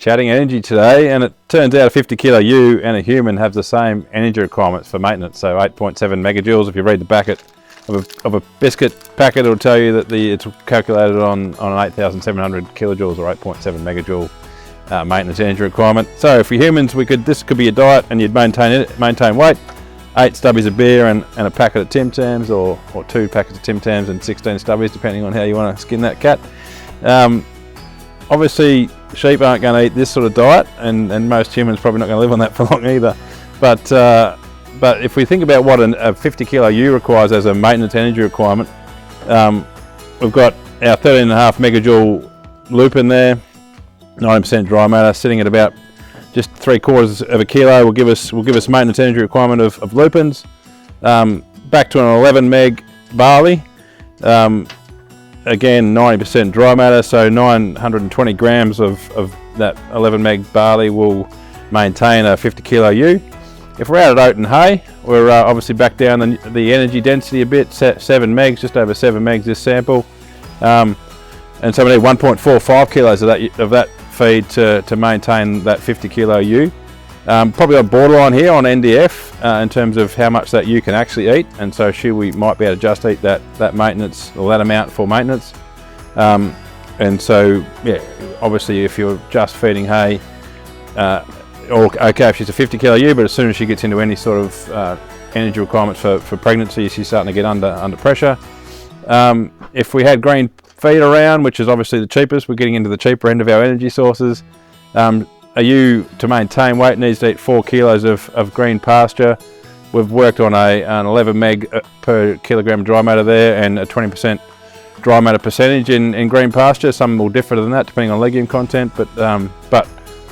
chatting energy today, and it turns out a 50 kilo ewe and a human have the same energy requirements for maintenance. So 8.7 megajoules. If you read the packet of a biscuit packet, it'll tell you that it's calculated on an 8,700 kilojoules or 8.7 megajoule maintenance energy requirement. So for humans, this could be a diet, and you'd maintain weight. 8 stubbies of beer and a packet of Tim Tams, or 2 packets of Tim Tams and 16 stubbies, depending on how you want to skin that cat. Obviously, sheep aren't going to eat this sort of diet, and most humans probably not going to live on that for long either. But if we think about what a 50 kilo ewe requires as a maintenance energy requirement, we've got our 13.5 megajoule lupin there, 90% dry matter, sitting at about just 3/4 of a kilo. Will give us maintenance energy requirement of lupins. Back to an 11 meg barley. Again, 90% dry matter, so 920 grams of that 11 meg barley will maintain a 50 kilo ewe. If we're out at oaten hay, we're obviously back down the energy density a bit, 7 megs, just over 7 megs this sample. And so we need 1.45 kilos of that feed to maintain that 50 kilo ewe. Probably on borderline here on NDF in terms of how much that ewe can actually eat, and so we might be able to just eat that maintenance, or that amount for maintenance. And so yeah, obviously if you're just feeding hay, okay if she's a 50 kilo ewe, but as soon as she gets into any sort of energy requirements for pregnancy, she's starting to get under pressure. If we had green feed around, which is obviously the cheapest, we're getting into the cheaper end of our energy sources. A ewe to maintain weight needs to eat 4 kilos of green pasture. We've worked on an 11 meg per kilogram dry matter there, and a 20% dry matter percentage in green pasture. Some will differ than that depending on legume content, but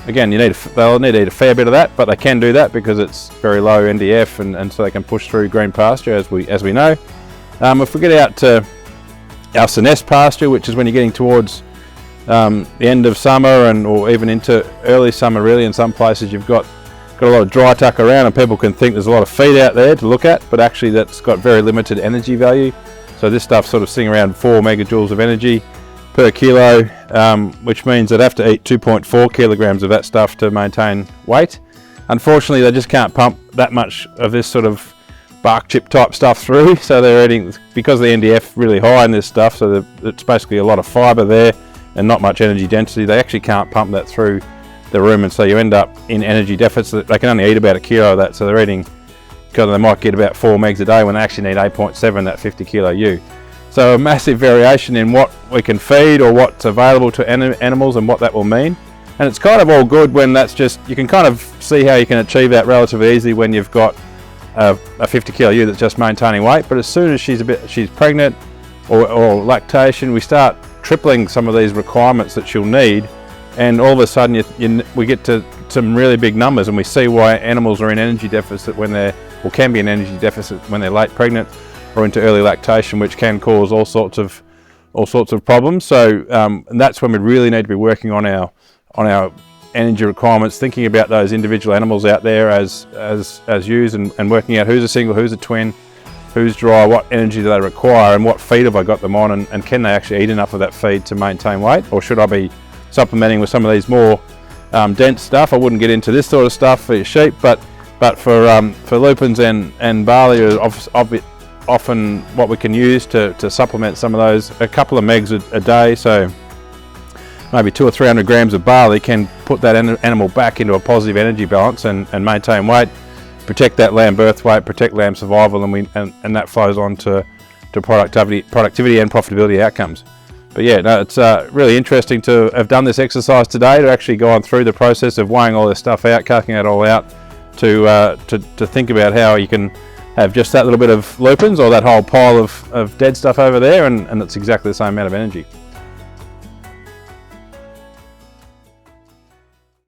again, they'll need to eat a fair bit of that, but they can do that because it's very low NDF, and so they can push through green pasture, as we know. If we get out to our senesced pasture, which is when you're getting towards the end of summer or even into early summer, really, in some places you've got a lot of dry tuck around, and people can think there's a lot of feed out there to look at, but actually that's got very limited energy value. So this stuff's sort of sitting around 4 megajoules of energy per kilo, which means they'd have to eat 2.4 kilograms of that stuff to maintain weight. Unfortunately, they just can't pump that much of this sort of bark chip type stuff through, so they're eating, because the NDF really high in this stuff, so it's basically a lot of fibre there and not much energy density. They actually can't pump that through the rumen, so you end up in energy deficit. They can only eat about a kilo of that, so they're eating, because they might get about 4 megs a day when they actually need 8.7, that 50 kilo ewe. So a massive variation in what we can feed or what's available to animals and what that will mean. And it's kind of all good when that's just, you can kind of see how you can achieve that relatively easily when you've got a 50 kilo ewe that's just maintaining weight. But as soon as she's pregnant or lactation, we start tripling some of these requirements that she'll need, and all of a sudden we get to some really big numbers, and we see why animals are in energy deficit or can be in energy deficit when they're late pregnant or into early lactation, which can cause all sorts of problems. So and that's when we really need to be working on our energy requirements, thinking about those individual animals out there as ewes, and working out who's a single, who's a twin, who's dry, what energy do they require, and what feed have I got them on, and can they actually eat enough of that feed to maintain weight, or should I be supplementing with some of these more dense stuff? I wouldn't get into this sort of stuff for your sheep, but for lupins and barley are often what we can use to supplement some of those. A couple of megs a day, so maybe 200 or 300 grams of barley can put that animal back into a positive energy balance and maintain weight, protect that lamb birth weight, protect lamb survival, and that flows on to productivity and profitability outcomes. But yeah, no, it's really interesting to have done this exercise today, to actually go on through the process of weighing all this stuff out, calculating it all out, to think about how you can have just that little bit of lupins or that whole pile of dead stuff over there, and it's exactly the same amount of energy.